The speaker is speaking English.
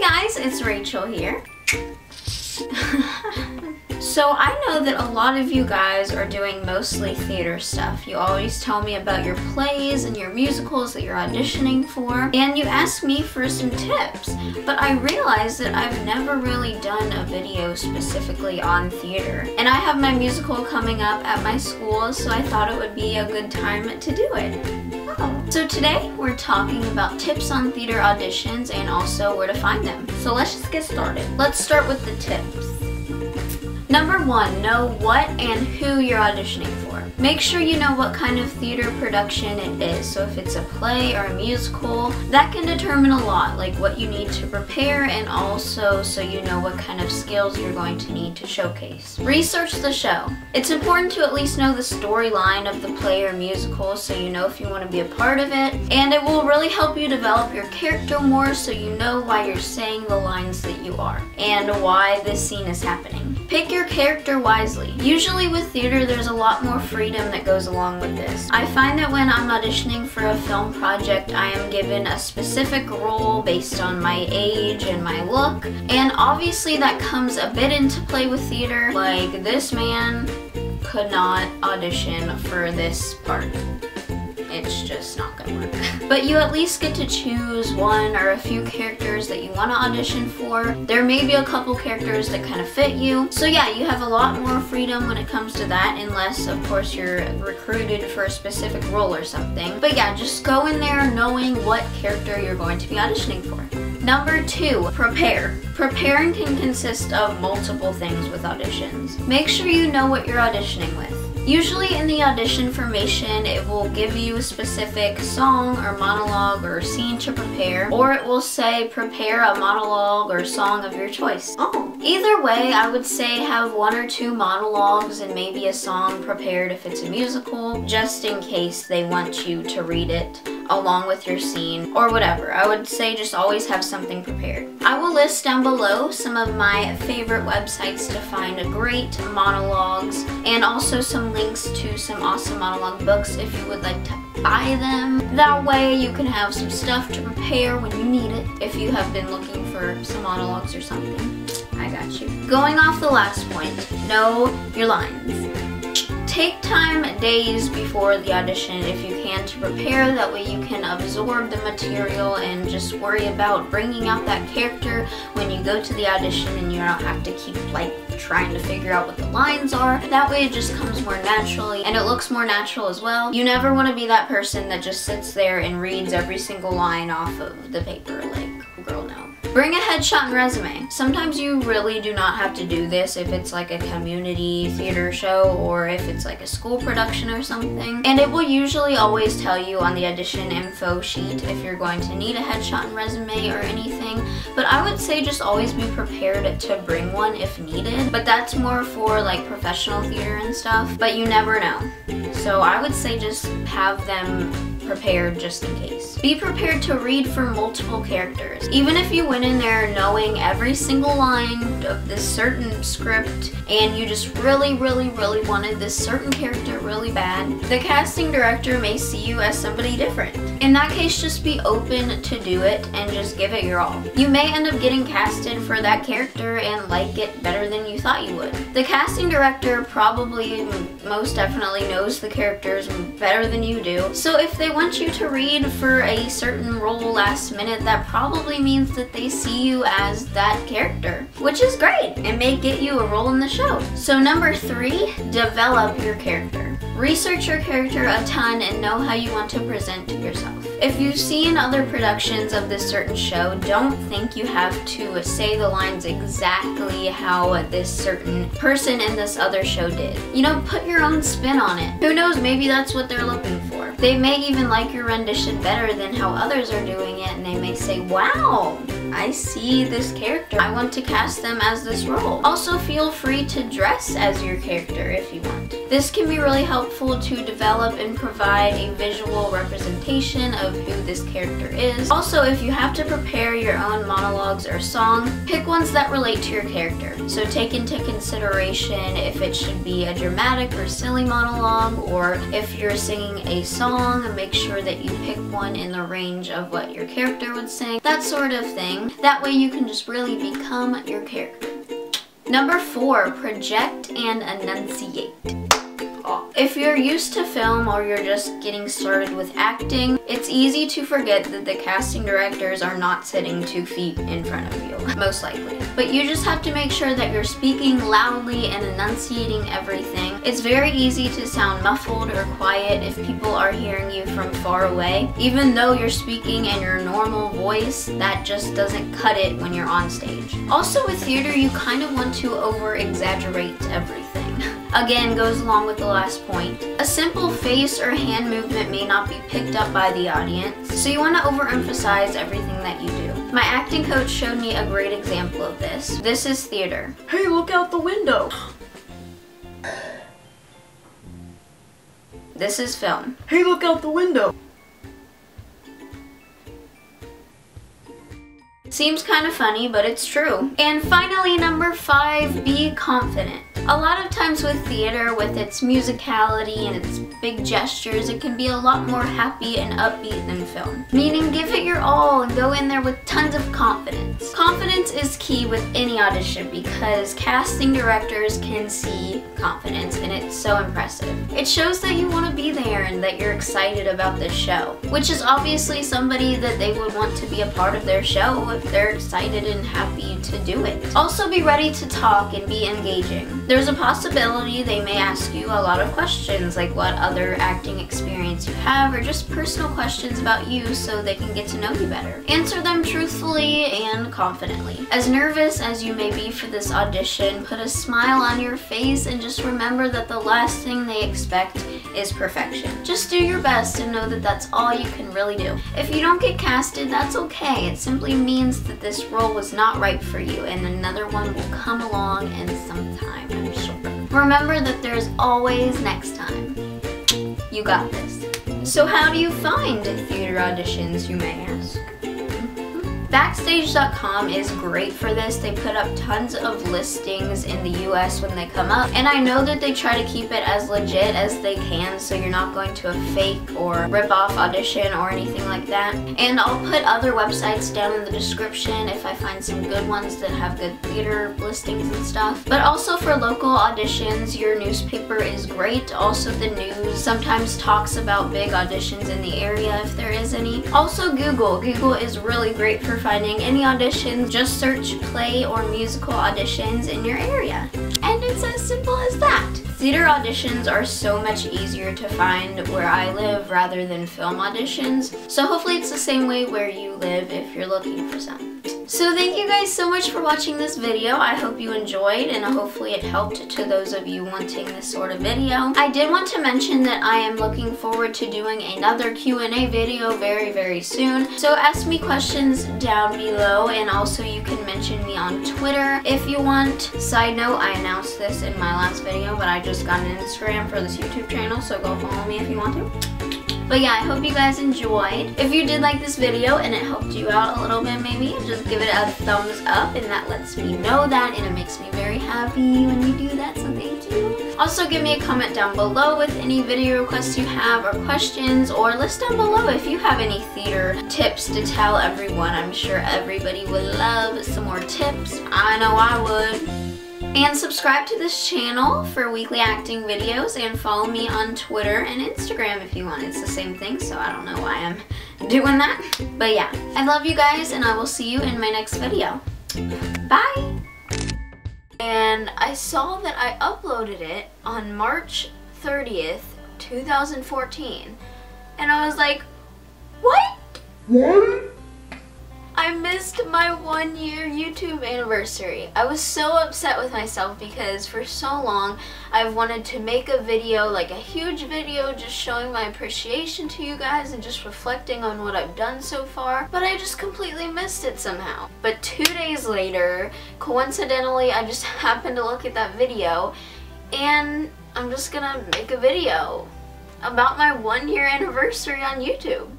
guys, it's Rachel here. So I know that a lot of you guys are doing mostly theater stuff. You always tell me about your plays and your musicals that you're auditioning for, and you ask me for some tips. But I realized that I've never really done a video specifically on theater. And I have my musical coming up at my school, so I thought it would be a good time to do it. So today we're talking about tips on theater auditions and also where to find them. So let's just get started. Let's start with the tips. Number 1, know what and who you're auditioning for. Make sure you know what kind of theater production it is. So if it's a play or a musical, that can determine a lot, like what you need to prepare and also so you know what kind of skills you're going to need to showcase. Research the show. It's important to at least know the storyline of the play or musical so you know if you want to be a part of it, and it will really help you develop your character more so you know why you're saying the lines that you are and why this scene is happening. Pick your character wisely. Usually with theater, there's a lot more freedom that goes along with this. I find that when I'm auditioning for a film project, I am given a specific role based on my age and my look, and obviously that comes a bit into play with theater. Like, this man could not audition for this part. It's just not gonna work. But you at least get to choose one or a few characters that you want to audition for. There may be a couple characters that kind of fit you. So yeah, you have a lot more freedom when it comes to that, unless of course you're recruited for a specific role or something. But yeah, just go in there knowing what character you're going to be auditioning for. Number 2, prepare. Preparing can consist of multiple things with auditions. Make sure you know what you're auditioning with. Usually in the audition information, it will give you a specific song or monologue or scene to prepare, or it will say prepare a monologue or song of your choice. Either way, I would say have 1 or 2 monologues and maybe a song prepared if it's a musical, just in case they want you to read it along with your scene or whatever. I would say just always have something prepared. I will list down below some of my favorite websites to find great monologues and also some links to some awesome monologue books if you would like to buy them. That way you can have some stuff to prepare when you need it if you have been looking for some monologues or something. I got you. Going off the last point, know your lines. Take time days before the audition if you can to prepare, that way you can absorb the material and just worry about bringing out that character when you go to the audition and you don't have to keep like trying to figure out what the lines are. That way it just comes more naturally and it looks more natural as well. You never want to be that person that just sits there and reads every single line off of the paper, like, girl, no. Bring a headshot and resume. Sometimes you really do not have to do this if it's like a community theater show or if it's like a school production or something. And it will usually always tell you on the audition info sheet if you're going to need a headshot and resume or anything. But I would say just always be prepared to bring one if needed. But that's more for like professional theater and stuff. But you never know. So I would say just have them prepared just in case. Be prepared to read for multiple characters. Even if you went in there knowing every single line of this certain script and you just really wanted this certain character really bad, the casting director may see you as somebody different. In that case, just be open to do it and just give it your all. You may end up getting casted for that character and like it better than you thought you would. The casting director probably most definitely knows the characters better than you do, so if they want you to read for a certain role last minute, that probably means that they see you as that character, which is great and may get you a role in the show. So number 3, develop your character. Research your character a ton and know how you want to present yourself. If you've seen other productions of this certain show, don't think you have to say the lines exactly how this certain person in this other show did. You know, put your own spin on it. Who knows, maybe that's what they're looking for. They may even like your rendition better than how others are doing it, and they may say, wow, I see this character. I want to cast them as this role. Also, feel free to dress as your character if you want. This can be really helpful to develop and provide a visual representation of who this character is. Also, if you have to prepare your own monologues or song, pick ones that relate to your character. So take into consideration if it should be a dramatic or silly monologue, or if if you're singing a song, make sure that you pick one in the range of what your character would sing, that sort of thing. That way you can just really become your character. Number 4, project and enunciate. If you're used to film or you're just getting started with acting, it's easy to forget that the casting directors are not sitting 2 feet in front of you, most likely. But you just have to make sure that you're speaking loudly and enunciating everything. It's very easy to sound muffled or quiet if people are hearing you from far away. Even though you're speaking in your normal voice, that just doesn't cut it when you're on stage. Also with theater, you kind of want to over-exaggerate everything. Again, goes along with the last point. A simple face or hand movement may not be picked up by the audience, so you want to overemphasize everything that you do. My acting coach showed me a great example of this. This is theater. Hey, look out the window! This is film. Hey, look out the window! Seems kind of funny, but it's true. And finally, number 5, be confident. A lot of times with theater, with its musicality and its big gestures, it can be a lot more happy and upbeat than film. Meaning, give it your all and go in there with tons of confidence. Confidence is key with any audition because casting directors can see confidence and it's so impressive. It shows that you want to be there and that you're excited about this show, which is obviously somebody that they would want to be a part of their show if they're excited and happy to do it. Also be ready to talk and be engaging. There's a possibility they may ask you a lot of questions like what other acting experience you have or just personal questions about you so they can get to know you better. Answer them truthfully and confidently. As nervous as you may be for this audition, put a smile on your face and just remember that the last thing they expect is perfection. Just do your best and know that that's all you can really do. If you don't get casted, that's okay. It simply means that this role was not right for you and another one will come along in some time, I'm sure. Remember that there's always next time. You got this. So how do you find theater auditions, you may ask? Backstage.com is great for this. They put up tons of listings in the US when they come up, and I know that they try to keep it as legit as they can so you're not going to a fake or rip-off audition or anything like that. And I'll put other websites down in the description if I find some good ones that have good theater listings and stuff. But also for local auditions, your newspaper is great. Also the news sometimes talks about big auditions in the area if there is any. Also Google. Google is really great for finding any auditions. Just search play or musical auditions in your area. And it's as simple as that. Theater auditions are so much easier to find where I live rather than film auditions. So hopefully it's the same way where you live if you're looking for some. So thank you guys so much for watching this video. I hope you enjoyed and hopefully it helped to those of you wanting this sort of video. I did want to mention that I am looking forward to doing another Q&A video very, very soon. So ask me questions down below and also you can mention me on Twitter if you want. Side note, I announced this in my last video, but I just got an Instagram for this YouTube channel, so go follow me if you want to. But yeah, I hope you guys enjoyed. If you did like this video and it helped you out a little bit maybe, just give it a thumbs up and that lets me know that and it makes me very happy when you do that, so thank you. Also give me a comment down below with any video requests you have or questions, or list down below if you have any theater tips to tell everyone. I'm sure everybody would love some more tips. I know I would. And subscribe to this channel for weekly acting videos and follow me on Twitter and Instagram if you want. It's the same thing, so I don't know why I'm doing that. But yeah, I love you guys and I will see you in my next video. Bye! And I saw that I uploaded it on March 30th, 2014. And I was like, what? What? I missed my 1-year YouTube anniversary. I was so upset with myself because for so long I've wanted to make a video, like a huge video, just showing my appreciation to you guys and just reflecting on what I've done so far, but I just completely missed it somehow. But 2 days later, coincidentally, I just happened to look at that video and I'm just gonna make a video about my 1-year anniversary on YouTube.